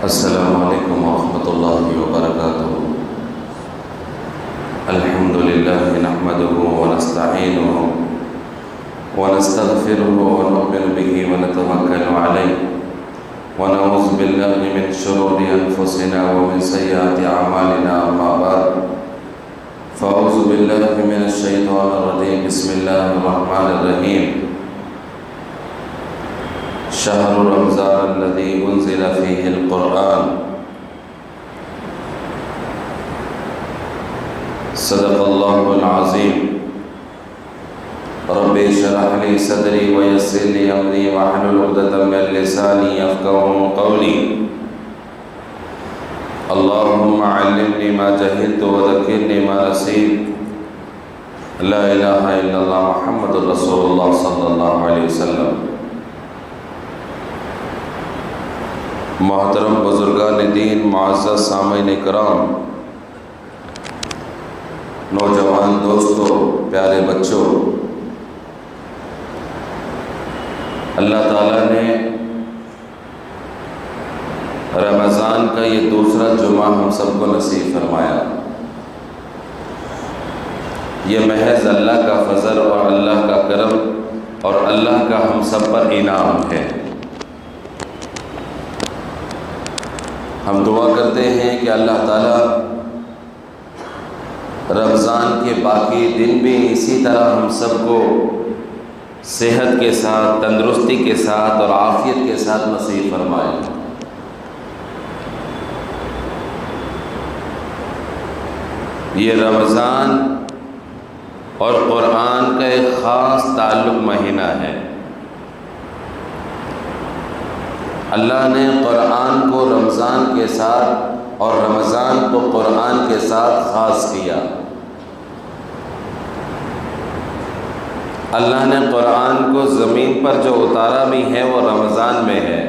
السلام علیکم ورحمۃ اللہ وبرکاتہ۔ الحمد للہ نحمده ونستعینه ونستغفره ونؤمن به ونتوکل علیہ ونعوذ باللہ من شرور انفسنا ومن سیئات اعمالنا، اما بعد فاعوذ باللہ من الشیطان الرجیم۔ بسم اللہ الرحمن الرحیم۔ شہر رمضان الذی انزل فیہ القرآن، صدق اللہ العظیم۔ رب اشرح لی صدری ویسر لی امری واحلل عقدۃ من لسانی یفقہوا قولی۔ اللہم علمنی ما جہلت وذکرنی ما نسیت۔ لا الہ الا اللہ محمد رسول اللہ صلی اللہ علیہ وسلم۔ محترم بزرگان دین، معزز سامعین کرام، نوجوان دوستوں، پیارے بچوں، اللہ تعالیٰ نے رمضان کا یہ دوسرا جمعہ ہم سب کو نصیب فرمایا۔ یہ محض اللہ کا فضل اور اللہ کا کرم اور اللہ کا ہم سب پر انعام ہے۔ ہم دعا کرتے ہیں کہ اللہ تعالیٰ رمضان کے باقی دن بھی اسی طرح ہم سب کو صحت کے ساتھ، تندرستی کے ساتھ اور عافیت کے ساتھ نصیب فرمائے۔ یہ رمضان اور قرآن کا ایک خاص تعلق مہینہ ہے۔ اللہ نے قرآن کو رمضان کے ساتھ اور رمضان کو قرآن کے ساتھ خاص کیا۔ اللہ نے قرآن کو زمین پر جو اتارا بھی ہے وہ رمضان میں ہے۔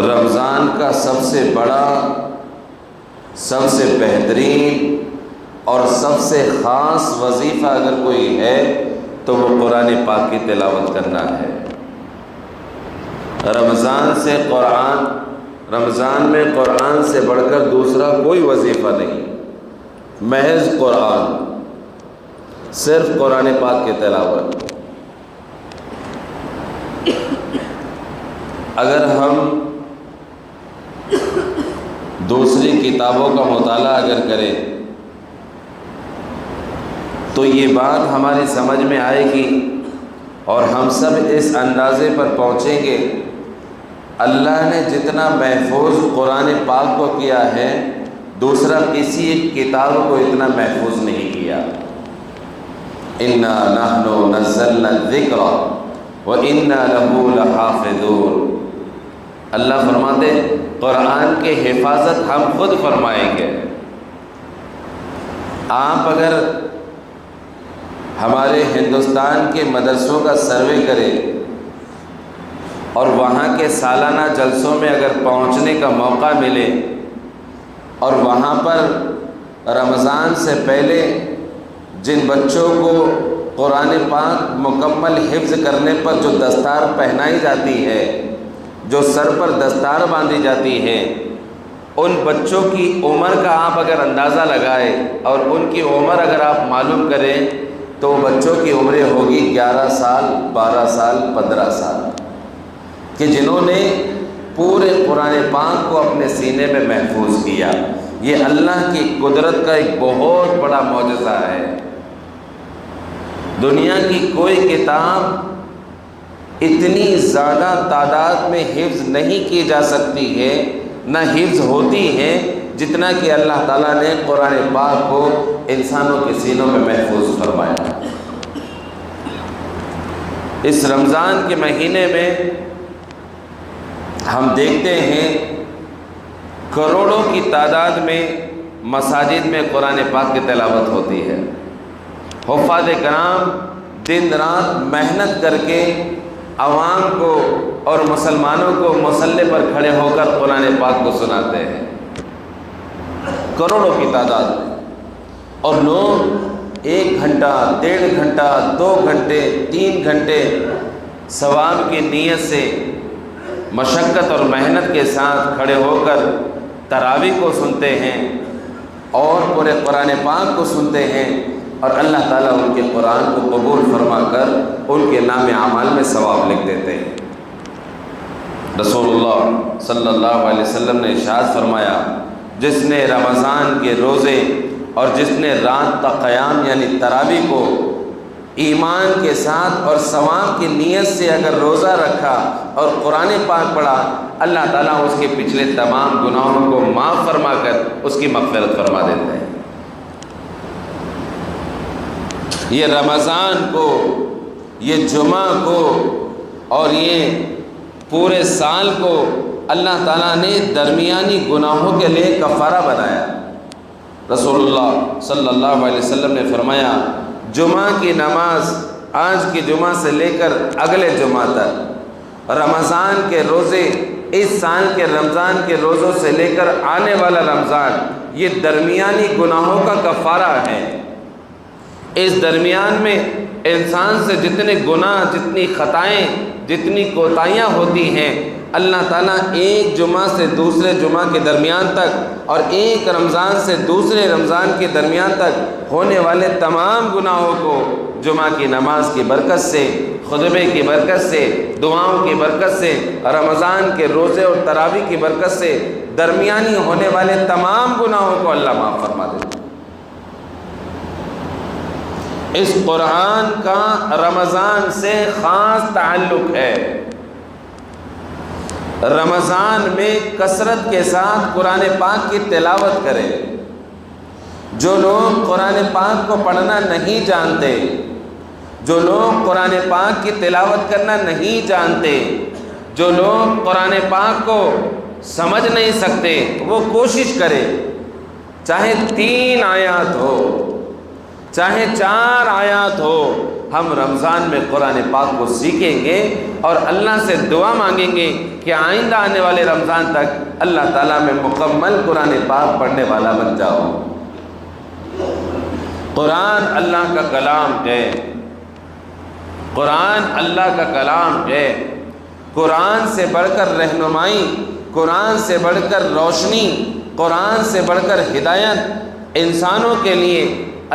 رمضان کا سب سے بڑا، سب سے بہترین اور سب سے خاص وظیفہ اگر کوئی ہے تو وہ قرآن پاک کی تلاوت کرنا ہے۔ رمضان میں قرآن سے بڑھ کر دوسرا کوئی وظیفہ نہیں، محض قرآن، صرف قرآن پاک کی تلاوت۔ اگر ہم دوسری کتابوں کا مطالعہ اگر کریں تو یہ بات ہماری سمجھ میں آئے گی اور ہم سب اس اندازے پر پہنچیں گے، اللہ نے جتنا محفوظ قرآن پاک کو کیا ہے دوسرا کسی ایک کتاب کو اتنا محفوظ نہیں کیا۔ اِنَّا نَحْنُ نَزَّلْنَا الذِّكْرَ وَإِنَّا لَهُ لَحَافِظُونَ۔ اللہ فرماتے قرآن کے حفاظت ہم خود فرمائیں گے۔ آپ اگر ہمارے ہندوستان کے مدرسوں کا سروے کریں اور وہاں کے سالانہ جلسوں میں اگر پہنچنے کا موقع ملے اور وہاں پر رمضان سے پہلے جن بچوں کو قرآن پاک مکمل حفظ کرنے پر جو دستار پہنائی جاتی ہے، جو سر پر دستار باندھی جاتی ہے، ان بچوں کی عمر کا آپ اگر اندازہ لگائیں اور ان کی عمر اگر آپ معلوم کریں تو بچوں کی عمریں ہوگی 11 سال، 12 سال، 15 سال، کہ جنہوں نے پورے قرآن پاک کو اپنے سینے میں محفوظ کیا۔ یہ اللہ کی قدرت کا ایک بہت بڑا معجزہ ہے۔ دنیا کی کوئی کتاب اتنی زیادہ تعداد میں حفظ نہیں کی جا سکتی ہے، نہ حفظ ہوتی ہے، جتنا کہ اللہ تعالیٰ نے قرآن پاک کو انسانوں کے سینوں میں محفوظ فرمایا۔ اس رمضان کے مہینے میں ہم دیکھتے ہیں کروڑوں کی تعداد میں مساجد میں قرآن پاک کی تلاوت ہوتی ہے۔ حفاظ کرام دن رات محنت کر کے عوام کو اور مسلمانوں کو مصلی پر کھڑے ہو کر قرآن پاک کو سناتے ہیں، کروڑوں کی تعداد میں، اور لوگ 1 گھنٹہ، 1.5 گھنٹہ، 2 گھنٹے، 3 گھنٹے ثواب کی نیت سے مشقت اور محنت کے ساتھ کھڑے ہو کر تراویح کو سنتے ہیں اور پورے قرآن پاک کو سنتے ہیں، اور اللہ تعالیٰ ان کے قرآن کو قبول فرما کر ان کے نام اعمال میں ثواب لکھ دیتے ہیں۔ رسول اللہ صلی اللہ علیہ وسلم نے ارشاد فرمایا، جس نے رمضان کے روزے اور جس نے رات کا قیام یعنی تراویح کو ایمان کے ساتھ اور ثواب کی نیت سے اگر روزہ رکھا اور قرآن پاک پڑھا، اللہ تعالیٰ اس کے پچھلے تمام گناہوں کو معاف فرما کر اس کی مغفرت فرما دیتے ہیں۔ یہ رمضان کو، یہ جمعہ کو اور یہ پورے سال کو اللہ تعالیٰ نے درمیانی گناہوں کے لیے کفارہ بنایا۔ رسول اللہ صلی اللہ علیہ وسلم نے فرمایا، جمعہ کی نماز آج کی جمعہ سے لے کر اگلے جمعہ تک، رمضان کے روزے اس سال کے رمضان کے روزوں سے لے کر آنے والا رمضان، یہ درمیانی گناہوں کا کفارہ ہے۔ اس درمیان میں انسان سے جتنے گناہ، جتنی خطائیں، جتنی کوتاہیاں ہوتی ہیں، اللہ تعالیٰ ایک جمعہ سے دوسرے جمعہ کے درمیان تک اور ایک رمضان سے دوسرے رمضان کے درمیان تک ہونے والے تمام گناہوں کو جمعہ کی نماز کی برکت سے، خطبے کی برکت سے، دعاؤں کی برکت سے، رمضان کے روزے اور تراویح کی برکت سے درمیانی ہونے والے تمام گناہوں کو اللہ معاف فرما دیتا ہے۔ اس قرآن کا رمضان سے خاص تعلق ہے۔ رمضان میں کثرت کے ساتھ قرآن پاک کی تلاوت کریں۔ جو لوگ قرآن پاک کو پڑھنا نہیں جانتے، جو لوگ قرآن پاک کی تلاوت کرنا نہیں جانتے، جو لوگ قرآن پاک کو سمجھ نہیں سکتے، وہ کوشش کرے، چاہے 3 آیات ہو، چاہے 4 آیات ہو، ہم رمضان میں قرآن پاک کو سیکھیں گے اور اللہ سے دعا مانگیں گے کہ آئندہ آنے والے رمضان تک اللہ تعالیٰ میں مکمل قرآن پاک پڑھنے والا بن جاؤ۔ قرآن اللہ کا کلام ہے، قرآن اللہ کا کلام ہے۔ قرآن سے بڑھ کر رہنمائی، قرآن سے بڑھ کر روشنی، قرآن سے بڑھ کر ہدایت انسانوں کے لیے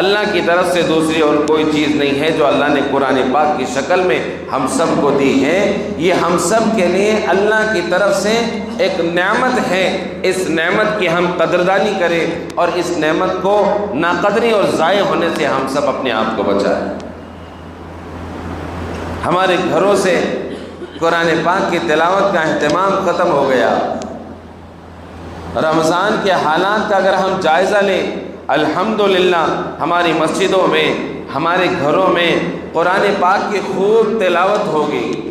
اللہ کی طرف سے دوسری اور کوئی چیز نہیں ہے جو اللہ نے قرآن پاک کی شکل میں ہم سب کو دی ہے۔ یہ ہم سب کے لیے اللہ کی طرف سے ایک نعمت ہے۔ اس نعمت کی ہم قدردانی کریں اور اس نعمت کو ناقدری اور ضائع ہونے سے ہم سب اپنے آپ کو بچائیں۔ ہمارے گھروں سے قرآن پاک کی تلاوت کا اہتمام ختم ہو گیا۔ رمضان کے حالات کا اگر ہم جائزہ لیں، الحمدللہ ہماری مسجدوں میں، ہمارے گھروں میں قرآن پاک کی خوب تلاوت ہوگی،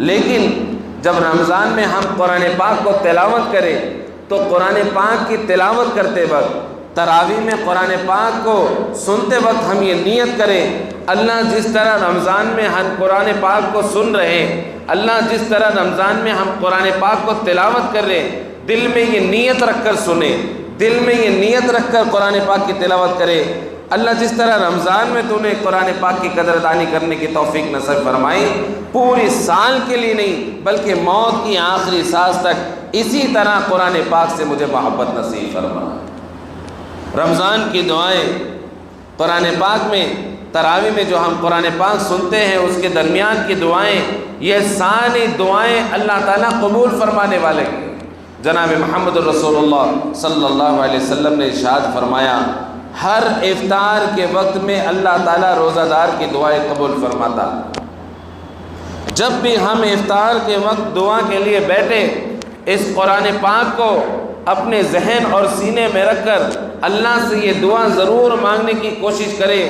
لیکن جب رمضان میں ہم قرآن پاک کو تلاوت کریں تو قرآن پاک کی تلاوت کرتے وقت، تراویح میں قرآن پاک کو سنتے وقت ہم یہ نیت کریں، اللہ جس طرح رمضان میں ہم قرآن پاک کو سن رہے ہیں، اللہ جس طرح رمضان میں ہم قرآن پاک کو تلاوت کر رہے ہیں، دل میں یہ نیت رکھ کر سنیں، دل میں یہ نیت رکھ کر قرآن پاک کی تلاوت کرے، اللہ جس طرح رمضان میں تو نے قرآن پاک کی قدردانی کرنے کی توفیق نصیب فرمائی، پوری سال کے لیے نہیں بلکہ موت کی آخری سانس تک اسی طرح قرآن پاک سے مجھے محبت نصیب فرما۔ رمضان کی دعائیں قرآن پاک میں، تراویح میں جو ہم قرآن پاک سنتے ہیں اس کے درمیان کی دعائیں، یہ ساری دعائیں اللہ تعالیٰ قبول فرمانے والے ہیں۔ جناب محمد رسول اللہ صلی اللہ علیہ وسلم نے ارشاد فرمایا، ہر افطار کے وقت میں اللہ تعالیٰ روزہ دار کی دعائیں قبول فرماتا۔ جب بھی ہم افطار کے وقت دعا کے لیے بیٹھے، اس قرآن پاک کو اپنے ذہن اور سینے میں رکھ کر اللہ سے یہ دعا ضرور مانگنے کی کوشش کرے،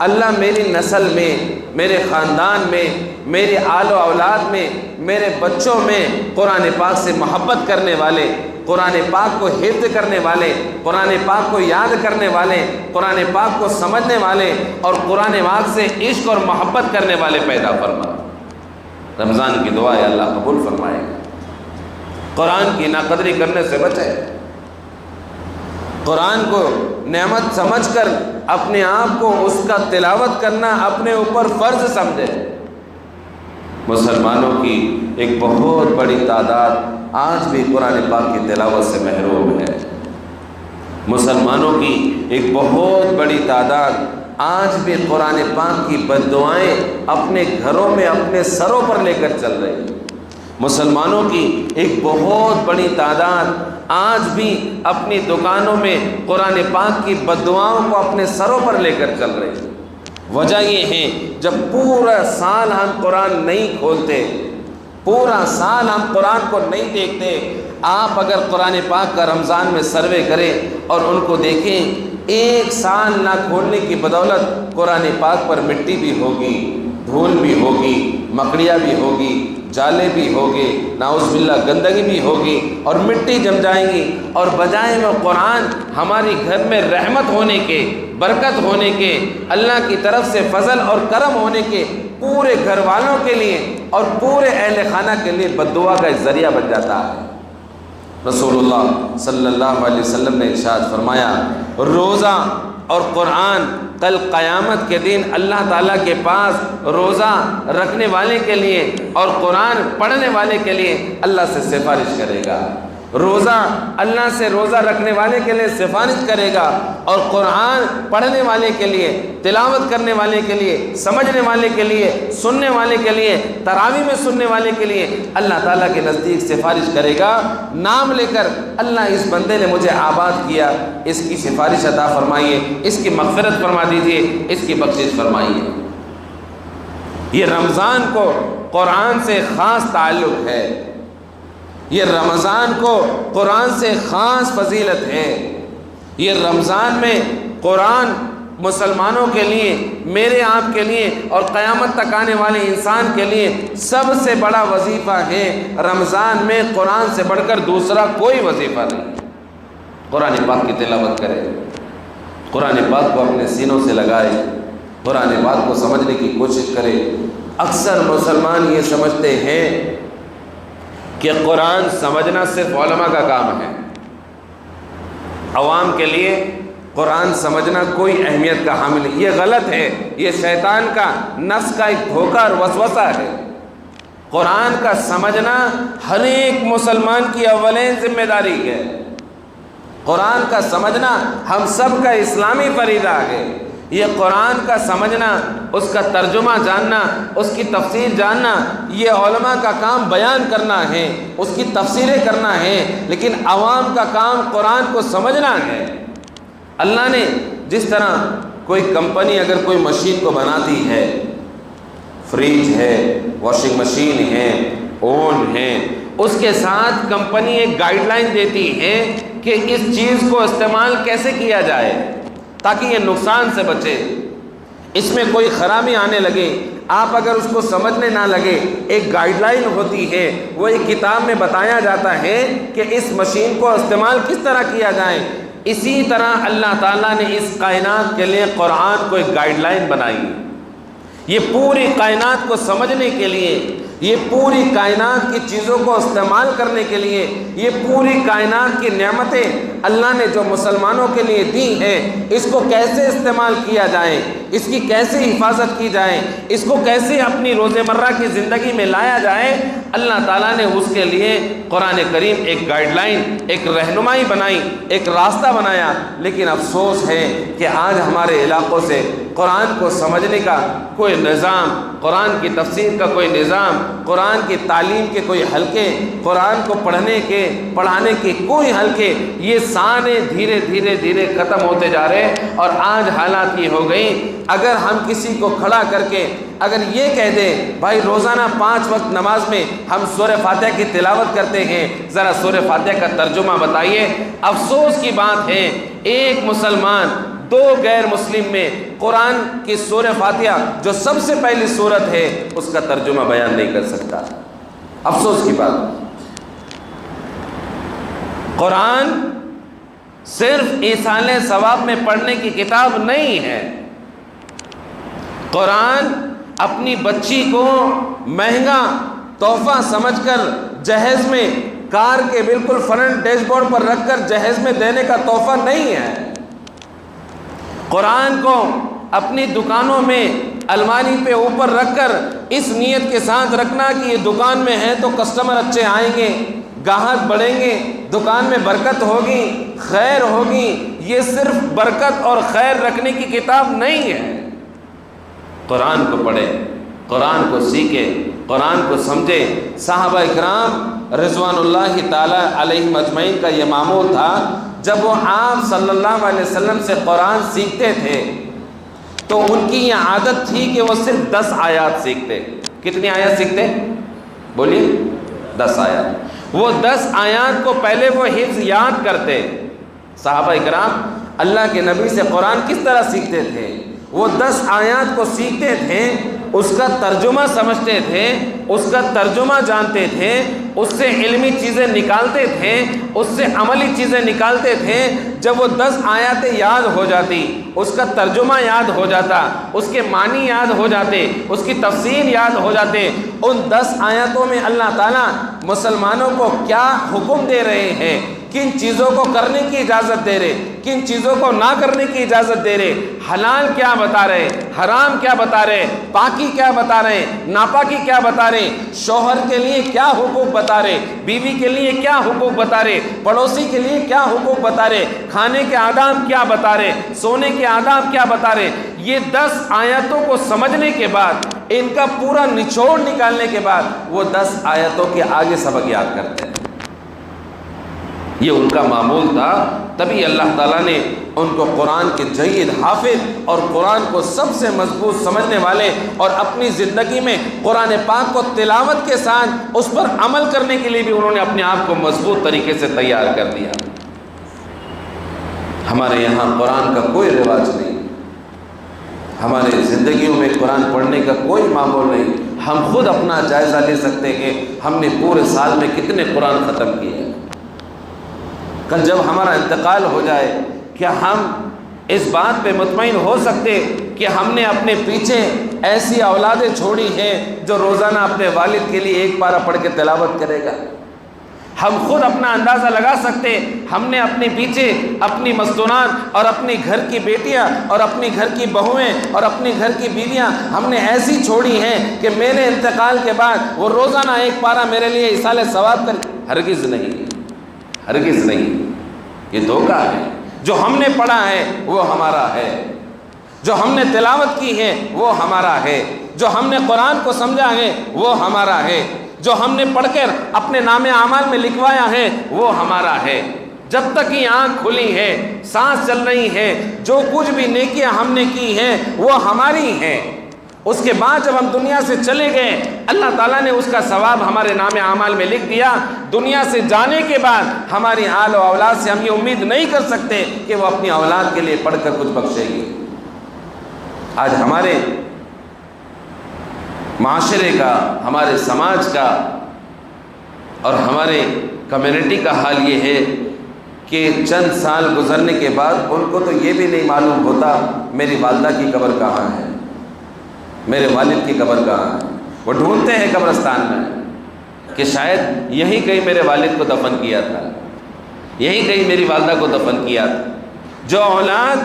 اللہ میری نسل میں، میرے خاندان میں، میرے آل و اولاد میں، میرے بچوں میں قرآن پاک سے محبت کرنے والے، قرآن پاک کو حفظ کرنے والے، قرآن پاک کو یاد کرنے والے، قرآن پاک کو سمجھنے والے اور قرآن پاک سے عشق اور محبت کرنے والے پیدا فرما۔ رمضان کی دعائیں اللہ قبول فرمائے گا۔ قرآن کی ناقدری کرنے سے بچے، قرآن کو نعمت سمجھ کر اپنے آپ کو اس کا تلاوت کرنا اپنے اوپر فرض سمجھے۔ مسلمانوں کی ایک بہت بڑی تعداد آج بھی قرآن پاک کی تلاوت سے محروم ہے۔ مسلمانوں کی ایک بہت بڑی تعداد آج بھی قرآن پاک کی بددعائیں اپنے گھروں میں اپنے سروں پر لے کر چل رہی ہیں۔ مسلمانوں کی ایک بہت بڑی تعداد آج بھی اپنی دکانوں میں قرآن پاک کی بددعاؤں کو اپنے سروں پر لے کر چل رہے ہیں۔ وجہ یہ ہے، جب پورا سال ہم قرآن نہیں کھولتے، پورا سال ہم قرآن کو نہیں دیکھتے، آپ اگر قرآن پاک کا رمضان میں سروے کریں اور ان کو دیکھیں، ایک سال نہ کھولنے کی بدولت قرآن پاک پر مٹی بھی ہوگی، دھول بھی ہوگی، مکڑیاں بھی ہوگی، جالے بھی ہوگے، نعوذ باللہ گندگی بھی ہوگی اور مٹی جم جائیں گی، اور بجائے میں قرآن ہماری گھر میں رحمت ہونے کے، برکت ہونے کے، اللہ کی طرف سے فضل اور کرم ہونے کے، پورے گھر والوں کے لیے اور پورے اہل خانہ کے لیے بددعا کا ایک ذریعہ بن جاتا ہے۔ رسول اللہ صلی اللہ علیہ وسلم نے ارشاد فرمایا، روزہ اور قرآن کل قیامت کے دن اللہ تعالیٰ کے پاس روزہ رکھنے والے کے لیے اور قرآن پڑھنے والے کے لیے اللہ سے سفارش کرے گا۔ روزہ اللہ سے روزہ رکھنے والے کے لیے سفارش کرے گا، اور قرآن پڑھنے والے کے لیے، تلاوت کرنے والے کے لیے، سمجھنے والے کے لیے، سننے والے کے لیے، تراویح میں سننے والے کے لیے اللہ تعالیٰ کے نزدیک سفارش کرے گا، نام لے کر، اللہ اس بندے نے مجھے آباد کیا، اس کی سفارش عطا فرمائیے، اس کی مغفرت فرما دیجیے، اس کی بخشش فرمائیے۔ یہ رمضان کو قرآن سے خاص تعلق ہے، یہ رمضان کو قرآن سے خاص فضیلت ہے۔ یہ رمضان میں قرآن مسلمانوں کے لیے، میرے آپ کے لیے اور قیامت تک آنے والے انسان کے لیے سب سے بڑا وظیفہ ہے۔ رمضان میں قرآن سے بڑھ کر دوسرا کوئی وظیفہ نہیں۔ قرآن پاک کی تلاوت کرے، قرآن پاک کو اپنے سینوں سے لگائے، قرآن پاک کو سمجھنے کی کوشش کرے۔ اکثر مسلمان یہ سمجھتے ہیں کہ قرآن سمجھنا صرف علماء کا کام ہے، عوام کے لیے قرآن سمجھنا کوئی اہمیت کا حامل نہیں۔ یہ غلط ہے، یہ شیطان کا نفس کا ایک دھوکہ اور وسوسہ ہے۔ قرآن کا سمجھنا ہر ایک مسلمان کی اولین ذمہ داری ہے۔ قرآن کا سمجھنا ہم سب کا اسلامی فریضہ ہے۔ یہ قرآن کا سمجھنا، اس کا ترجمہ جاننا، اس کی تفسیر جاننا، یہ علماء کا کام بیان کرنا ہے، اس کی تفسیریں کرنا ہے، لیکن عوام کا کام قرآن کو سمجھنا ہے۔ اللہ نے جس طرح کوئی کمپنی اگر کوئی مشین کو بناتی ہے، فریج ہے، واشنگ مشین ہے، اوون ہے، اس کے ساتھ کمپنی ایک گائیڈ لائن دیتی ہے کہ اس چیز کو استعمال کیسے کیا جائے تاکہ یہ نقصان سے بچے، اس میں کوئی خرابی آنے لگے، آپ اگر اس کو سمجھنے نہ لگے، ایک گائیڈ لائن ہوتی ہے، وہ ایک کتاب میں بتایا جاتا ہے کہ اس مشین کو استعمال کس طرح کیا جائے۔ اسی طرح اللہ تعالیٰ نے اس کائنات کے لیے قرآن کو ایک گائیڈ لائن بنائی۔ یہ پوری کائنات کو سمجھنے کے لیے، یہ پوری کائنات کی چیزوں کو استعمال کرنے کے لیے، یہ پوری کائنات کی نعمتیں اللہ نے جو مسلمانوں کے لیے دی ہیں، اس کو کیسے استعمال کیا جائے، اس کی کیسے حفاظت کی جائے، اس کو کیسے اپنی روزمرہ کی زندگی میں لایا جائے، اللہ تعالیٰ نے اس کے لیے قرآن کریم ایک گائیڈ لائن، ایک رہنمائی بنائی، ایک راستہ بنایا۔ لیکن افسوس ہے کہ آج ہمارے علاقوں سے قرآن کو سمجھنے کا کوئی نظام، قرآن کی تفسیر کا کوئی نظام، قرآن کی تعلیم کے کوئی حلقے، قرآن کو پڑھنے کے پڑھانے کے کوئی حلقے، یہ سارے دھیرے دھیرے دھیرے ختم ہوتے جا رہے ہیں۔ اور آج حالات یہ ہو گئی، اگر ہم کسی کو کھڑا کر کے اگر یہ کہہ دیں بھائی روزانہ 5 وقت نماز میں ہم سورہ فاتحہ کی تلاوت کرتے ہیں، ذرا سورہ فاتحہ کا ترجمہ بتائیے، افسوس کی بات ہے ایک مسلمان 2 غیر مسلم میں قرآن کی سورہ فاتحہ جو سب سے پہلی سورت ہے اس کا ترجمہ بیان نہیں کر سکتا۔ افسوس کی بات۔ قرآن صرف ایصال ثواب میں پڑھنے کی کتاب نہیں ہے۔ قرآن اپنی بچی کو مہنگا تحفہ سمجھ کر جہیز میں، کار کے بالکل فرنٹ ڈیش بورڈ پر رکھ کر جہیز میں دینے کا تحفہ نہیں ہے۔ قرآن کو اپنی دکانوں میں الماری پہ اوپر رکھ کر اس نیت کے ساتھ رکھنا کہ یہ دکان میں ہے تو کسٹمر اچھے آئیں گے، گاہک بڑھیں گے، دکان میں برکت ہوگی، خیر ہوگی. یہ صرف برکت اور خیر رکھنے کی کتاب نہیں ہے. قرآن کو پڑھیں، قرآن کو سیکھیں، قرآن کو سمجھیں. صحابہ اکرام رضوان اللہ تعالی علیہم اجمعین کا یہ معمول تھا، جب وہ آپ صلی اللہ علیہ وسلم سے قرآن سیکھتے تھے تو ان کی یہ عادت تھی کہ وہ صرف 10 آیات سیکھتے. کتنی آیات سیکھتے؟ بولیے 10 آیات. وہ 10 آیات کو پہلے وہ حفظ یاد کرتے. صحابہ اکرام اللہ کے نبی سے قرآن کس طرح سیکھتے تھے؟ وہ 10 آیات کو سیکھتے تھے، اس کا ترجمہ سمجھتے تھے، اس کا ترجمہ جانتے تھے، اس سے علمی چیزیں نکالتے تھے، اس سے عملی چیزیں نکالتے تھے. جب وہ 10 آیاتیں یاد ہو جاتی، اس کا ترجمہ یاد ہو جاتا، اس کے معنی یاد ہو جاتے، اس کی تفسیر یاد ہو جاتے. ان 10 آیاتوں میں اللہ تعالیٰ مسلمانوں کو کیا حکم دے رہے ہیں، کن چیزوں کو کرنے کی اجازت دے رہے، کن چیزوں کو نہ کرنے کی اجازت دے رہے، حلال کیا بتا رہے، حرام کیا بتا رہے، پاکی کیا بتا رہے، ناپاکی کیا بتا رہے، شوہر کے لیے کیا حقوق بتا رہے، بیوی کے لیے کیا حقوق بتا رہے، پڑوسی کے لیے کیا حقوق بتا رہے، کھانے کے آداب کیا بتا رہے، سونے کے آداب کیا بتا رہے. یہ 10 آیتوں کو سمجھنے کے بعد، ان کا پورا نچوڑ نکالنے کے بعد وہ 10 آیتوں کے آگے سبق یاد کرتے ہیں. یہ ان کا معمول تھا. تبھی اللہ تعالیٰ نے ان کو قرآن کے جید حافظ اور قرآن کو سب سے مضبوط سمجھنے والے اور اپنی زندگی میں قرآن پاک کو تلاوت کے ساتھ اس پر عمل کرنے کے لیے بھی انہوں نے اپنے آپ کو مضبوط طریقے سے تیار کر دیا. ہمارے یہاں قرآن کا کوئی رواج نہیں، ہمارے زندگیوں میں قرآن پڑھنے کا کوئی معمول نہیں. ہم خود اپنا جائزہ لے سکتے ہیں کہ ہم نے پورے سال میں کتنے قرآن ختم کیے. کل جب ہمارا انتقال ہو جائے، کیا ہم اس بات پہ مطمئن ہو سکتے کہ ہم نے اپنے پیچھے ایسی اولادیں چھوڑی ہیں جو روزانہ اپنے والد کے لیے 1 پارہ پڑھ کے تلاوت کرے گا؟ ہم خود اپنا اندازہ لگا سکتے ہم نے اپنے پیچھے اپنی مستونات اور اپنی گھر کی بیٹیاں اور اپنی گھر کی بہویں اور اپنی گھر کی بیویاں ہم نے ایسی چھوڑی ہیں کہ میرے انتقال کے بعد وہ روزانہ 1 پارہ میرے لیے ایصال ثواب کر. ہرگز نہیں، ہرگز نہیں. یہ دھوکہ ہے. جو ہم نے پڑھا ہے وہ ہمارا ہے، جو ہم نے تلاوت کی ہے وہ ہمارا ہے، جو ہم نے قرآن کو سمجھا ہے وہ ہمارا ہے، جو ہم نے پڑھ کر اپنے نام اعمال میں لکھوایا ہے وہ ہمارا ہے. جب تک یہ آنکھ کھلی ہے، سانس چل رہی ہے، جو کچھ بھی نیکیاں ہم نے کی ہیں وہ ہماری ہیں. اس کے بعد جب ہم دنیا سے چلے گئے، اللہ تعالیٰ نے اس کا ثواب ہمارے نام اعمال میں لکھ دیا. دنیا سے جانے کے بعد ہماری آل و اولاد سے ہم یہ امید نہیں کر سکتے کہ وہ اپنی اولاد کے لیے پڑھ کر کچھ بخشے گی. آج ہمارے معاشرے کا، ہمارے سماج کا اور ہمارے کمیونٹی کا حال یہ ہے کہ چند سال گزرنے کے بعد ان کو تو یہ بھی نہیں معلوم ہوتا میری والدہ کی قبر کہاں ہے، میرے والد کی قبر کہاں ہے. وہ ڈھونڈتے ہیں قبرستان میں کہ شاید یہیں کہیں میرے والد کو دفن کیا تھا، یہیں کہیں میری والدہ کو دفن کیا تھا. جو اولاد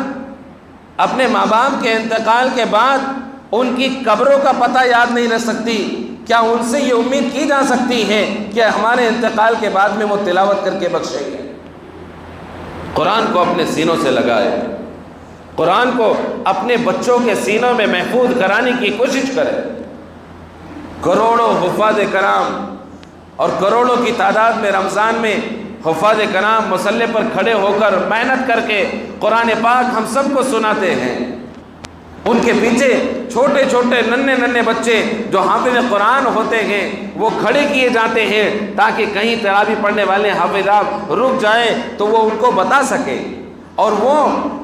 اپنے ماں باپ کے انتقال کے بعد ان کی قبروں کا پتہ یاد نہیں رکھ سکتی، کیا ان سے یہ امید کی جا سکتی ہے کہ ہمارے انتقال کے بعد میں وہ تلاوت کر کے بخشیں گے؟ قرآن کو اپنے سینوں سے لگائے، قرآن کو اپنے بچوں کے سینوں میں محفوظ کرانے کی کوشش کرے. کروڑوں حفاظ کرام اور کروڑوں کی تعداد میں رمضان میں حفاظ کرام مصلی پر کھڑے ہو کر محنت کر کے قرآن پاک ہم سب کو سناتے ہیں. ان کے پیچھے چھوٹے چھوٹے ننھے بچے جو حافظ قرآن ہوتے ہیں وہ کھڑے کیے جاتے ہیں تاکہ کہیں تراویح پڑھنے والے حافظ رک جائیں تو وہ ان کو بتا سکے، اور وہ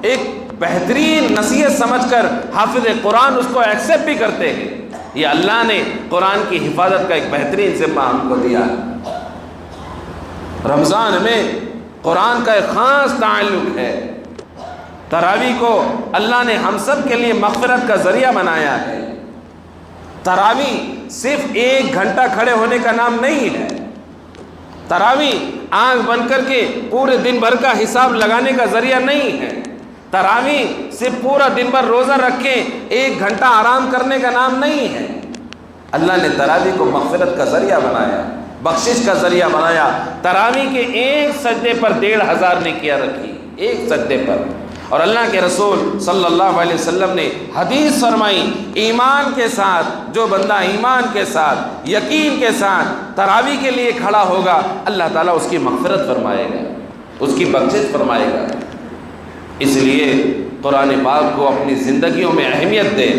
ایک بہترین نصیحت سمجھ کر حافظ قرآن اس کو ایکسیپٹ بھی کرتے ہیں. یہ اللہ نے قرآن کی حفاظت کا ایک بہترین ذمہ ہم کو دیا ہے. رمضان میں قرآن کا ایک خاص تعلق ہے. تراویح کو اللہ نے ہم سب کے لیے مغفرت کا ذریعہ بنایا ہے. تراویح صرف 1 گھنٹہ کھڑے ہونے کا نام نہیں ہے. تراویح آنکھ بند کر کے پورے دن بھر کا حساب لگانے کا ذریعہ نہیں ہے. تراویح سے پورا دن بھر روزہ رکھیں، 1 گھنٹہ آرام کرنے کا نام نہیں ہے۔ اللہ نے تراویح کو مغفرت کا ذریعہ بنایا، بخشش کا ذریعہ بنایا۔ تراویح کے ایک سجدے پر 1500 نیکیاں رکھی، ایک سجدے پر۔ اور اللہ کے رسول صلی اللہ علیہ وسلم نے حدیث فرمائی، ایمان کے ساتھ جو بندہ ایمان کے ساتھ یقین کے ساتھ تراویح کے لیے کھڑا ہوگا، اللہ تعالیٰ اس کی مغفرت فرمائے گا، اس کی بخشش فرمائے گا۔ اس لیے قرآن پاک کو اپنی زندگیوں میں اہمیت دیں،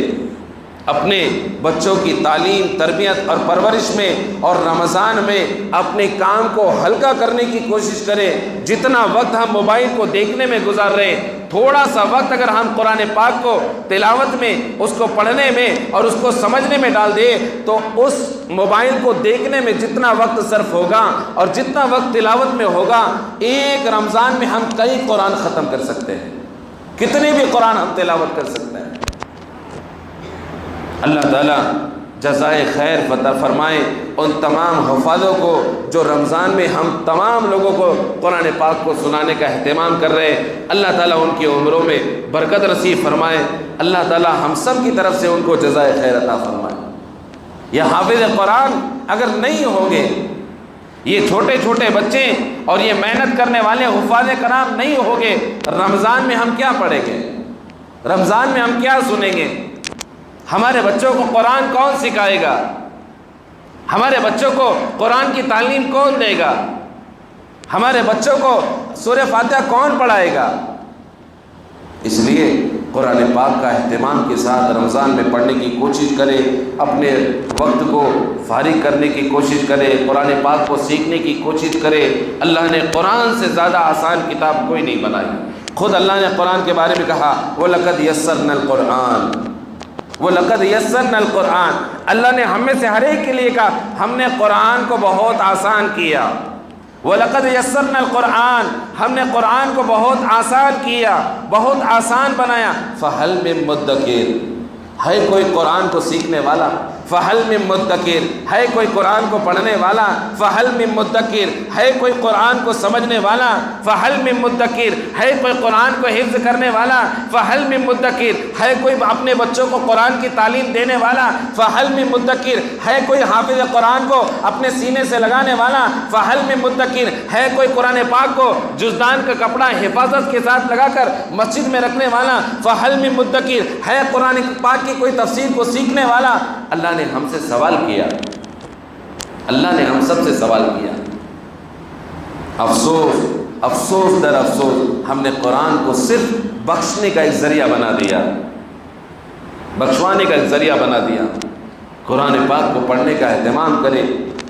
اپنے بچوں کی تعلیم، تربیت اور پرورش میں اور رمضان میں اپنے کام کو ہلکا کرنے کی کوشش کریں۔ جتنا وقت ہم موبائل کو دیکھنے میں گزار رہے ہیں، تھوڑا سا وقت اگر ہم قرآن پاک کو تلاوت میں، اس کو پڑھنے میں اور اس کو سمجھنے میں ڈال دیں، تو اس موبائل کو دیکھنے میں جتنا وقت صرف ہوگا اور جتنا وقت تلاوت میں ہوگا، ایک رمضان میں ہم کئی قرآن ختم کر سکتے ہیں، کتنے بھی قرآن ہم تلاوت کر سکتے ہیں۔ اللہ تعالیٰ جزائے خیر فتح فرمائے ان تمام حفاظوں کو جو رمضان میں ہم تمام لوگوں کو قرآن پاک کو سنانے کا اہتمام کر رہے ہیں۔ اللہ تعالیٰ ان کی عمروں میں برکت نصیب فرمائے۔ اللہ تعالیٰ ہم سب کی طرف سے ان کو جزائے خیر عطا فرمائے۔ یہ حافظ قرآن اگر نہیں ہوگے، یہ چھوٹے چھوٹے بچے اور یہ محنت کرنے والے حفاظ کرام نہیں ہوگے، رمضان میں ہم کیا پڑھیں گے؟ رمضان میں ہم کیا سنیں گے؟ ہمارے بچوں کو قرآن کون سکھائے گا؟ ہمارے بچوں کو قرآن کی تعلیم کون دے گا؟ ہمارے بچوں کو سورہ فاتحہ کون پڑھائے گا؟ اس لیے قرآن پاک کا اہتمام کے ساتھ رمضان میں پڑھنے کی کوشش کرے، اپنے وقت کو فارغ کرنے کی کوشش کرے، قرآن پاک کو سیکھنے کی کوشش کرے۔ اللہ نے قرآن سے زیادہ آسان کتاب کوئی نہیں بنائی۔ خود اللہ نے قرآن کے بارے میں کہا، وَلَقَدْ يَسَّرْنَا الْقُرْآنَ، وَلَقَدْ يَسَّرْنَا الْقُرْآنَ، اللہ نے ہم میں سے ہر ایک کے لیے کہا ہم نے قرآن کو بہت آسان کیا۔ وَلَقَدْ يَسَّرْنَا الْقُرْآنَ، ہم نے قرآن کو بہت آسان کیا، بہت آسان بنایا۔ فَهَلْ مِن مُدَّكِرٍ، ہے کوئی قرآن کو سیکھنے والا؟ فَهَلْ مِن مُدَّكِرٍ، ہے کوئی قرآن کو پڑھنے والا؟ فَهَلْ مِن مُدَّكِرٍ، ہے کوئی قرآن کو سمجھنے والا؟ فَهَلْ مِن مُدَّكِرٍ، ہے کوئی قرآن کو حفظ کرنے والا؟ فَهَلْ مِن مُدَّكِرٍ، ہے کوئی اپنے بچوں کو قرآن کی تعلیم دینے والا؟ فَهَلْ مِن مُدَّكِرٍ، ہے کوئی حافظ قرآن کو اپنے سینے سے لگانے والا؟ فَهَلْ مِن مُدَّكِرٍ، ہے کوئی قرآن پاک کو جزدان کا کپڑا حفاظت کے ساتھ لگا کر مسجد میں رکھنے والا؟ فَهَلْ مِن مُدَّكِرٍ، ہے قرآن پاک کی کوئی تفسیر کو سیکھنے والا؟ اللہ نے ہم سے سوال کیا، اللہ نے ہم سب سے سوال کیا۔ افسوس افسوس در افسوس، ہم نے قرآن کو صرف بخشنے کا ایک ذریعہ بنا دیا، بخشوانے کا ایک ذریعہ بنا دیا۔ قرآن پاک کو پڑھنے کا اہتمام کرے،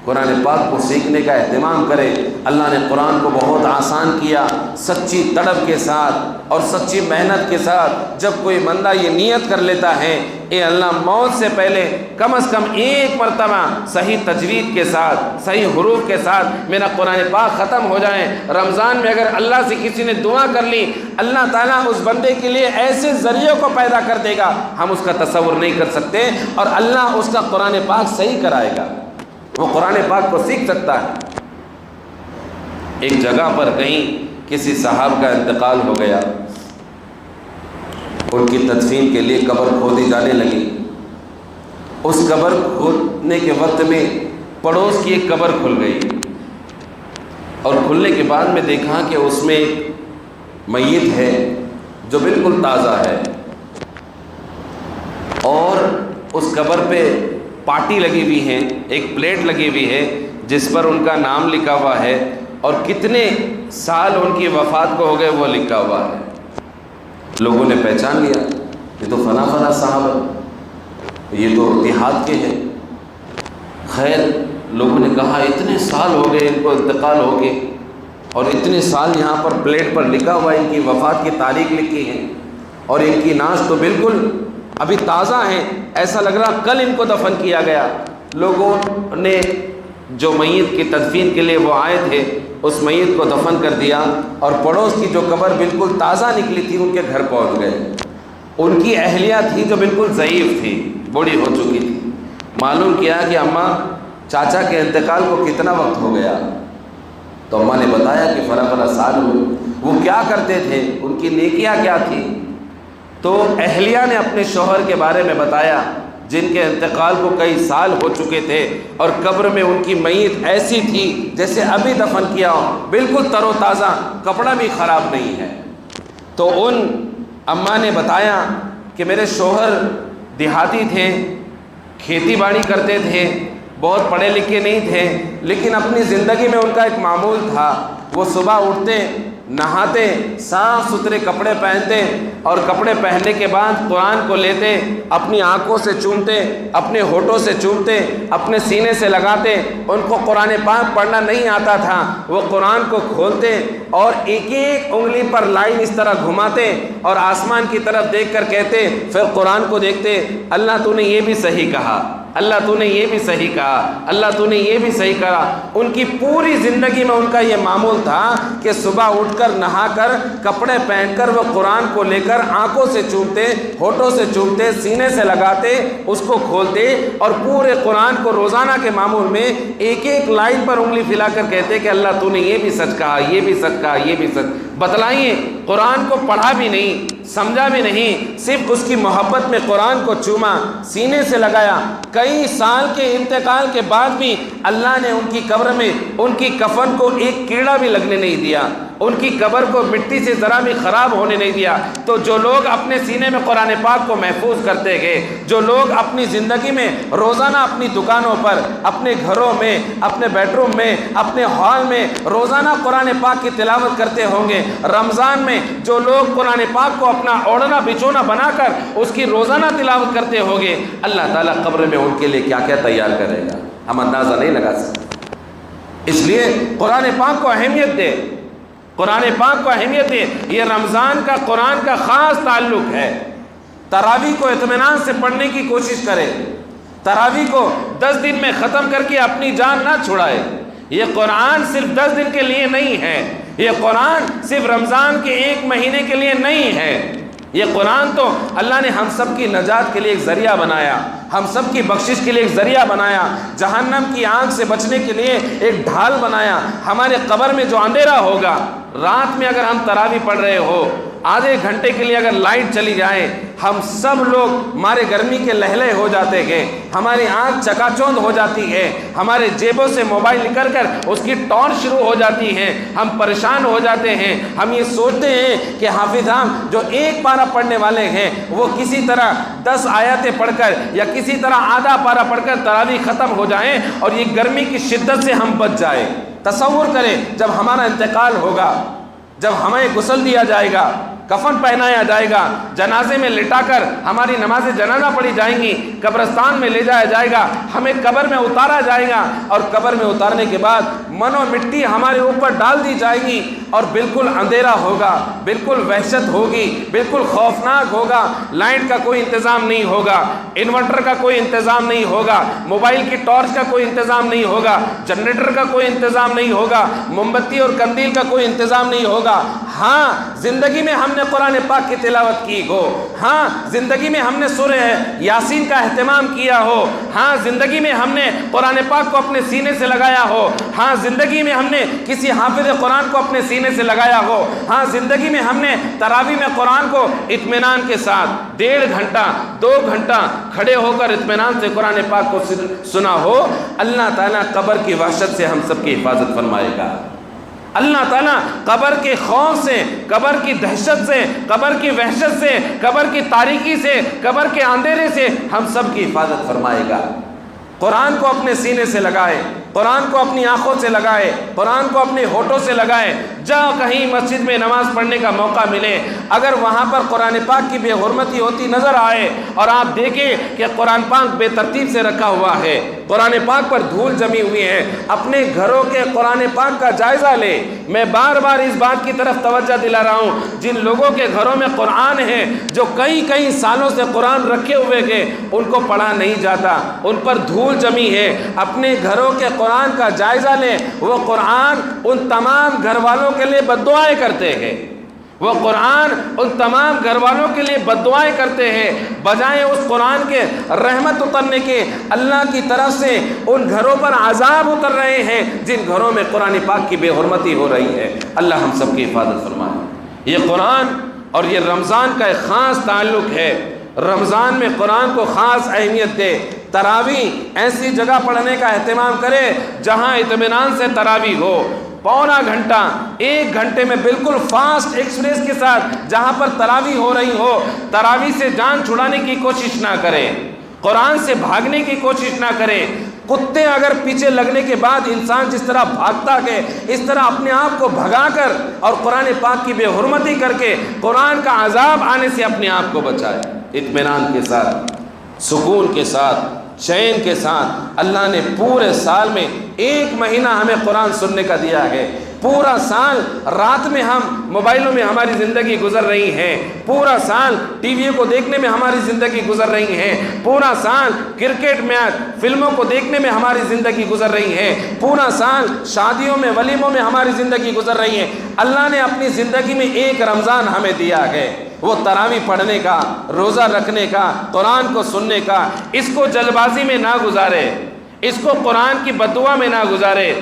قرآن پاک کو سیکھنے کا اہتمام کرے۔ اللہ نے قرآن کو بہت آسان کیا، سچی طلب کے ساتھ اور سچی محنت کے ساتھ جب کوئی بندہ یہ نیت کر لیتا ہے، اے اللہ موت سے پہلے کم از کم ایک مرتبہ صحیح تجوید کے ساتھ، صحیح حروف کے ساتھ میرا قرآن پاک ختم ہو جائے۔ رمضان میں اگر اللہ سے کسی نے دعا کر لی، اللہ تعالیٰ اس بندے کے لیے ایسے ذریعوں کو پیدا کر دے گا ہم اس کا تصور نہیں کر سکتے، اور اللہ اس کا قرآن پاک صحیح کرائے گا، وہ قرآن پاک کو سیکھ سکتا ہے۔ ایک جگہ پر کہیں کسی صاحب کا انتقال ہو گیا، ان کی تدفین کے لیے قبر کھودی جانے لگی۔ اس قبر کھودنے کے وقت میں پڑوس کی ایک قبر کھل گئی، اور کھلنے کے بعد میں دیکھا کہ اس میں ایک میت ہے جو بالکل تازہ ہے، اور اس قبر پہ پاٹی لگی ہوئی ہے، ایک پلیٹ لگی ہوئی ہے جس پر ان کا نام لکھا ہوا ہے اور کتنے سال ان کی وفات کو ہو گئے وہ لکھا ہوا ہے۔ لوگوں نے پہچان لیا، یہ تو فلاں فلاں صاحب ہے، یہ تو دیہات کے ہیں۔ خیر لوگوں نے کہا اتنے سال ہو گئے ان کو انتقال ہو کے، اور اتنے سال یہاں پر پلیٹ پر لکھا ہوا ہے، ان کی وفات کی تاریخ لکھی ہے، اور ان کی نعش تو بالکل ابھی تازہ ہیں، ایسا لگ رہا کل ان کو دفن کیا گیا۔ لوگوں نے جو میت کی تدفین کے لیے وہ آئے تھے اس میت کو دفن کر دیا، اور پڑوس کی جو قبر بالکل تازہ نکلی تھی ان کے گھر پہنچ گئے۔ ان کی اہلیہ تھی جو بالکل ضعیف تھی، بوڑھی ہو چکی تھی۔ معلوم کیا کہ اماں چاچا کے انتقال کو کتنا وقت ہو گیا، تو اماں نے بتایا کہ فلاں فلاں سال ہوئے۔ وہ کیا کرتے تھے، ان کی نیکیاں کیا تھی؟ تو اہلیہ نے اپنے شوہر کے بارے میں بتایا جن کے انتقال کو کئی سال ہو چکے تھے، اور قبر میں ان کی میت ایسی تھی جیسے ابھی دفن کیا ہو، بالکل تر و تازہ، کپڑا بھی خراب نہیں ہے۔ تو ان اماں نے بتایا کہ میرے شوہر دیہاتی تھے، کھیتی باڑی کرتے تھے، بہت پڑھے لکھے نہیں تھے، لیکن اپنی زندگی میں ان کا ایک معمول تھا، وہ صبح اٹھتے، نہاتے، صاف ستھرے کپڑے پہنتے، اور کپڑے پہننے کے بعد قرآن کو لیتے، اپنی آنکھوں سے چومتے، اپنے ہونٹوں سے چومتے، اپنے سینے سے لگاتے۔ ان کو قرآن پاک پڑھنا نہیں آتا تھا، وہ قرآن کو کھولتے اور ایک ایک انگلی پر لائن اس طرح گھماتے اور آسمان کی طرف دیکھ کر کہتے، پھر قرآن کو دیکھتے، اللہ تو نے یہ بھی صحیح کہا، اللہ تو نے یہ بھی صحیح کہا، اللہ تو نے یہ بھی صحیح کہا۔ ان کی پوری زندگی میں ان کا یہ معمول تھا کہ صبح اٹھ کر، نہا کر، کپڑے پہن کر وہ قرآن کو لے کر آنکھوں سے چومتے، ہونٹوں سے چومتے، سینے سے لگاتے، اس کو کھولتے اور پورے قرآن کو روزانہ کے معمول میں ایک ایک لائن پر انگلی پھیلا کر کہتے کہ اللہ تو نے یہ بھی سچ کہا، یہ بھی سچ کہا، یہ بھی سچ۔ بتلائیے، قرآن کو پڑھا بھی نہیں، سمجھا بھی نہیں، صرف اس کی محبت میں قرآن کو چوما، سینے سے لگایا۔ کئی سال کے انتقال کے بعد بھی اللہ نے ان کی قبر میں ان کی کفن کو ایک کیڑا بھی لگنے نہیں دیا، ان کی قبر کو مٹی سے ذرا بھی خراب ہونے نہیں دیا۔ تو جو لوگ اپنے سینے میں قرآن پاک کو محفوظ کرتے گئے، جو لوگ اپنی زندگی میں روزانہ اپنی دکانوں پر، اپنے گھروں میں، اپنے بیڈ روم میں، اپنے ہال میں روزانہ قرآن پاک کی تلاوت کرتے ہوں گے، رمضان میں جو لوگ قرآن پاک کو اپنا اوڑھنا بچھونا بنا کر اس کی روزانہ تلاوت کرتے ہوں گے، اللہ تعالیٰ قبر میں ان کے لیے کیا کیا تیار کرے گا، ہم اندازہ نہیں لگا سکتے۔ اس لیے قرآن پاک کو اہمیت دے، قرآن پاک کو اہمیت دے۔ یہ رمضان کا قرآن کا خاص تعلق ہے۔ تراویح کو اطمینان سے پڑھنے کی کوشش کرے، تراویح کو 10 دن میں ختم کر کے اپنی جان نہ چھڑائے۔ یہ قرآن صرف 10 دن کے لیے نہیں ہے، یہ قرآن صرف رمضان کے 1 مہینے کے لیے نہیں ہے۔ یہ قرآن تو اللہ نے ہم سب کی نجات کے لیے ایک ذریعہ بنایا، ہم سب کی بخشش کے لیے ایک ذریعہ بنایا، جہنم کی آگ سے بچنے کے لیے ایک ڈھال بنایا۔ ہمارے قبر میں جو اندھیرا ہوگا، رات میں اگر ہم تراویح پڑھ رہے ہو، آدھے گھنٹے کے لیے اگر لائٹ چلی جائے، ہم سب لوگ، ہمارے گرمی کے لہلے ہو جاتے ہیں، ہماری آنکھ چکا چوند ہو جاتی ہے، ہمارے جیبوں سے موبائل نکل کر اس کی ٹارچ شروع ہو جاتی ہے، ہم پریشان ہو جاتے ہیں۔ ہم یہ سوچتے ہیں کہ حافظان جو 1 پارہ پڑھنے والے ہیں وہ کسی طرح 10 آیتیں پڑھ کر یا کسی طرح آدھا پارہ پڑھ کر تراویح ختم ہو جائیں اور یہ گرمی کی شدت سے ہم بچ جائیں۔ تصور کریں جب ہمارا انتقال ہوگا، جب ہمیں غسل دیا جائے گا، کفن پہنایا جائے گا، جنازے میں لٹا کر ہماری نماز جنازہ پڑھی جائیں گی، قبرستان میں لے جایا جائے گا، ہمیں قبر میں اتارا جائے گا، اور قبر میں اتارنے کے بعد منو مٹی ہمارے اوپر ڈال دی جائے گی، اور بالکل اندھیرا ہوگا، بالکل وحشت ہوگی، بالکل خوفناک ہوگا۔ لائٹ کا کوئی انتظام نہیں ہوگا، انورٹر کا کوئی انتظام نہیں ہوگا، موبائل کی ٹارچ کا کوئی انتظام نہیں ہوگا، جنریٹر کا کوئی انتظام نہیں ہوگا، موم بتی اور قندیل کا کوئی انتظام نہیں ہوگا۔ ہاں، زندگی میں ہم نے قرآن پاک کی تلاوت کی ہو، ہاں زندگی میں ہم نے سورہ یاسین کا اہتمام کیا ہو، ہاں زندگی میں ہم نے قرآن پاک کو اپنے سینے سے لگایا ہو، ہاں زندگی میں ہم نے کسی حافظ قرآن کو اپنے سینے سے لگایا ہو، ہاں زندگی میں ہم نے تراویح میں قرآن کو اطمینان کے ساتھ 1.5 گھنٹہ 2 گھنٹہ کھڑے ہو کر اطمینان سے قرآن پاک کو سنا ہو، اللہ تعالیٰ قبر کی وحشت سے ہم سب کی حفاظت فرمائے گا۔ اللہ تعالیٰ قبر کے خوف سے، قبر کی دہشت سے، قبر کی وحشت سے، قبر کی تاریکی سے، قبر کے اندھیرے سے ہم سب کی حفاظت فرمائے گا۔ قرآن کو اپنے سینے سے لگائے، قرآن کو اپنی آنکھوں سے لگائے، قرآن کو اپنے ہونٹوں سے لگائے۔ جہاں کہیں مسجد میں نماز پڑھنے کا موقع ملے، اگر وہاں پر قرآن پاک کی بے حرمتی ہوتی نظر آئے اور آپ دیکھیں کہ قرآن پاک بے ترتیب سے رکھا ہوا ہے، قرآن پاک پر دھول جمی ہوئی ہے، اپنے گھروں کے قرآن پاک کا جائزہ لے۔ میں بار بار اس بات کی طرف توجہ دلا رہا ہوں، جن لوگوں کے گھروں میں قرآن ہے، جو کئی سالوں سے قرآن رکھے ہوئے گئے، ان کو پڑھا نہیں جاتا، ان پر دھول جمی ہے۔ اپنے گھروں کے قرآن کا جائزہ لیں۔ وہ قرآن ان تمام گھر والوں کے لیے بد دعائیں کرتے ہیں، وہ قرآن ان تمام گھر والوں کے لیے بد دعائیں کرتے ہیں، بجائے اس قرآن کے رحمت اترنے کے اللہ کی طرف سے ان گھروں پر عذاب اتر رہے ہیں جن گھروں میں قرآن پاک کی بے حرمتی ہو رہی ہے۔ اللہ ہم سب کی حفاظت فرمائے۔ یہ قرآن اور یہ رمضان کا ایک خاص تعلق ہے۔ رمضان میں قرآن کو خاص اہمیت دے۔ تراویح ایسی جگہ پڑھنے کا اہتمام کرے جہاں اطمینان سے تراویح ہو، پونا گھنٹہ 1 گھنٹے میں بالکل فاسٹ ایکسپریس کے ساتھ جہاں پر تراویح ہو رہی ہو، تراویح سے جان چھڑانے کی کوشش نہ کرے، قرآن سے بھاگنے کی کوشش نہ کرے۔ کتے اگر پیچھے لگنے کے بعد انسان جس طرح بھاگتا ہے، اس طرح اپنے آپ کو بھگا کر اور قرآن پاک کی بے حرمتی کر کے قرآن کا عذاب آنے سے اپنے آپ کو بچائے۔ اطمینان کے ساتھ، سکون کے ساتھ، چین کے ساتھ۔ اللہ نے پورے سال میں 1 مہینہ ہمیں قرآن سننے کا دیا ہے۔ پورا سال رات میں ہم موبائلوں میں ہماری زندگی گزر رہی ہے، پورا سال ٹی وی کو دیکھنے میں ہماری زندگی گزر رہی ہے، پورا سال کرکٹ میچ فلموں کو دیکھنے میں ہماری زندگی گزر رہی ہے، پورا سال شادیوں میں ولیموں میں ہماری زندگی گزر رہی ہے۔ اللہ نے اپنی زندگی میں 1 رمضان ہمیں دیا ہے، وہ تراویح پڑھنے کا، روزہ رکھنے کا، قرآن کو سننے کا۔ اس کو جلد بازی میں نہ گزارے، اس کو قرآن کی بددعا میں نہ گزارے۔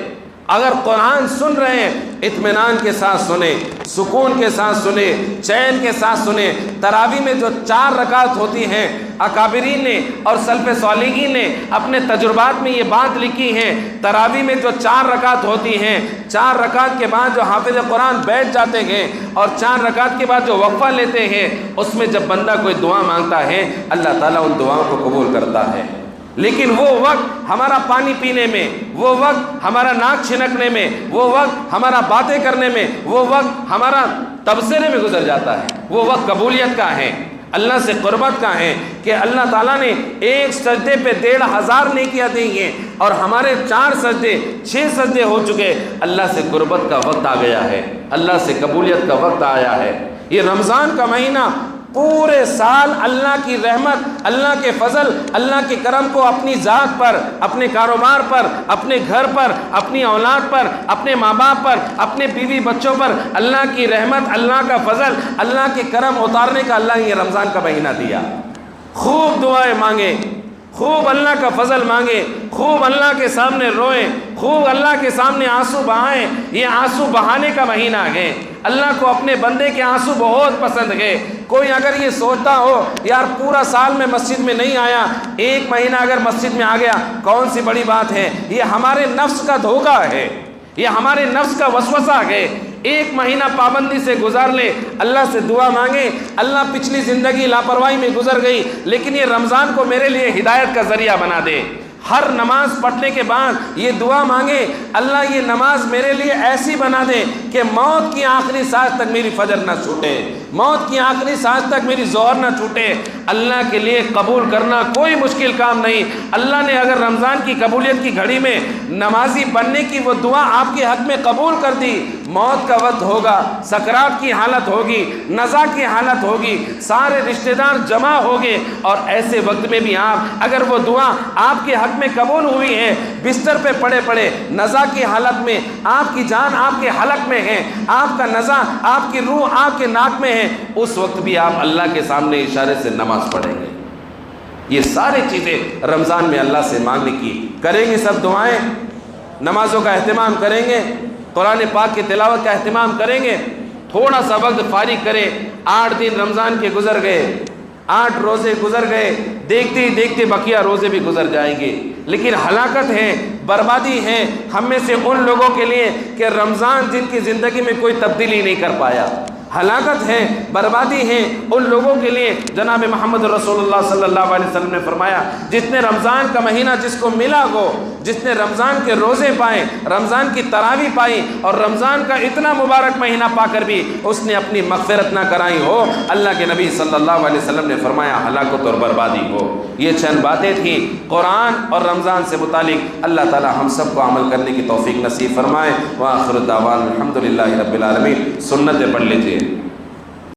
اگر قرآن سن رہے ہیں اطمینان کے ساتھ سنیں، سکون کے ساتھ سنیں، چین کے ساتھ سنیں۔ تراویح میں جو 4 رکعت ہوتی ہیں، اکابرین نے اور سلف صالحین نے اپنے تجربات میں یہ بات لکھی ہے، تراویح میں جو 4 رکعت ہوتی ہیں، 4 رکعت کے بعد جو حافظ قرآن بیٹھ جاتے ہیں اور 4 رکعت کے بعد جو وقفہ لیتے ہیں، اس میں جب بندہ کوئی دعا مانگتا ہے اللہ تعالیٰ ان دعاؤں کو قبول کرتا ہے۔ لیکن وہ وقت ہمارا پانی پینے میں، وہ وقت ہمارا ناک چھنکنے میں، وہ وقت ہمارا باتیں کرنے میں، وہ وقت ہمارا تبصرے میں گزر جاتا ہے۔ وہ وقت قبولیت کا ہے، اللہ سے قربت کا ہے کہ اللہ تعالیٰ نے 1 سجدے پہ 1,500 نیکیاں دی ہیں اور ہمارے 4 سجدے 6 سجدے ہو چکے۔ اللہ سے قربت کا وقت آ گیا ہے، اللہ سے قبولیت کا وقت آیا ہے۔ یہ رمضان کا مہینہ پورے سال اللہ کی رحمت، اللہ کے فضل، اللہ کے کرم کو اپنی ذات پر، اپنے کاروبار پر، اپنے گھر پر، اپنی اولاد پر، اپنے ماں باپ پر، اپنے بیوی بچوں پر اللہ کی رحمت، اللہ کا فضل، اللہ کے کرم اتارنے کا اللہ نے یہ رمضان کا مہینہ دیا۔ خوب دعائیں مانگیں، خوب اللہ کا فضل مانگیں، خوب اللہ کے سامنے روئیں، خوب اللہ کے سامنے آنسو بہائیں۔ یہ آنسو بہانے کا مہینہ ہے۔ اللہ کو اپنے بندے کے آنسو بہت پسند ہے۔ کوئی اگر یہ سوچتا ہو یار پورا سال میں مسجد میں نہیں آیا، 1 مہینہ اگر مسجد میں آ گیا کون سی بڑی بات ہے، یہ ہمارے نفس کا دھوکہ ہے، یہ ہمارے نفس کا وسوسہ ہے۔ 1 مہینہ پابندی سے گزار لے، اللہ سے دعا مانگے، اللہ پچھلی زندگی لاپرواہی میں گزر گئی لیکن یہ رمضان کو میرے لیے ہدایت کا ذریعہ بنا دے۔ ہر نماز پڑھنے کے بعد یہ دعا مانگے، اللہ یہ نماز میرے لیے ایسی بنا دے کہ موت کی آخری سانس تک میری فجر نہ چھوٹے، موت کی آخری سانس تک میری ظہر نہ چھوٹے۔ اللہ کے لیے قبول کرنا کوئی مشکل کام نہیں۔ اللہ نے اگر رمضان کی قبولیت کی گھڑی میں نمازی بننے کی وہ دعا آپ کے حق میں قبول کر دی، موت کا وقت ہوگا، سکرات کی حالت ہوگی، نزا کی حالت ہوگی، سارے رشتہ دار جمع ہوگے اور ایسے وقت میں بھی آپ اگر وہ دعا آپ کے حق میں قبول ہوئی ہے، بستر پہ پڑے پڑے نزا کی حالت میں، آپ کی جان آپ کے حلق میں ہے، آپ کا نزا، آپ کی روح آپ کے ناک میں ہے، اس وقت بھی آپ اللہ کے سامنے اشارے سے نماز پڑھیں گے۔ یہ ساری چیزیں رمضان میں اللہ سے مانگنے کی کریں گے، سب دعائیں، نمازوں کا اہتمام کریں گے، قرآن پاک کی تلاوت کا اہتمام کریں گے، تھوڑا سا وقت فارغ کریں۔ 8 دن رمضان کے گزر گئے، 8 روزے گزر گئے، دیکھتے ہی دیکھتے بقیہ روزے بھی گزر جائیں گے۔ لیکن ہلاکت ہے، بربادی ہے ہم میں سے ان لوگوں کے لیے کہ رمضان جن کی زندگی میں کوئی تبدیلی نہیں کر پایا۔ ہلاکت ہے، بربادی ہے ان لوگوں کے لیے۔ جناب محمد رسول اللہ صلی اللہ علیہ وسلم نے فرمایا جس نے رمضان کا مہینہ جس کو ملا ہو، جس نے رمضان کے روزے پائے، رمضان کی تراویح پائی اور رمضان کا اتنا مبارک مہینہ پا کر بھی اس نے اپنی مغفرت نہ کرائی ہو، اللہ کے نبی صلی اللہ علیہ وسلم نے فرمایا ہلاکت اور بربادی ہو۔ یہ چند باتیں تھیں قرآن اور رمضان سے متعلق۔ اللہ تعالی ہم سب کو عمل کرنے کی توفیق نصیب فرمائے۔ وآخر دعوانا الحمدللہ رب العالمین۔ سنتیں پڑھ لیجیے۔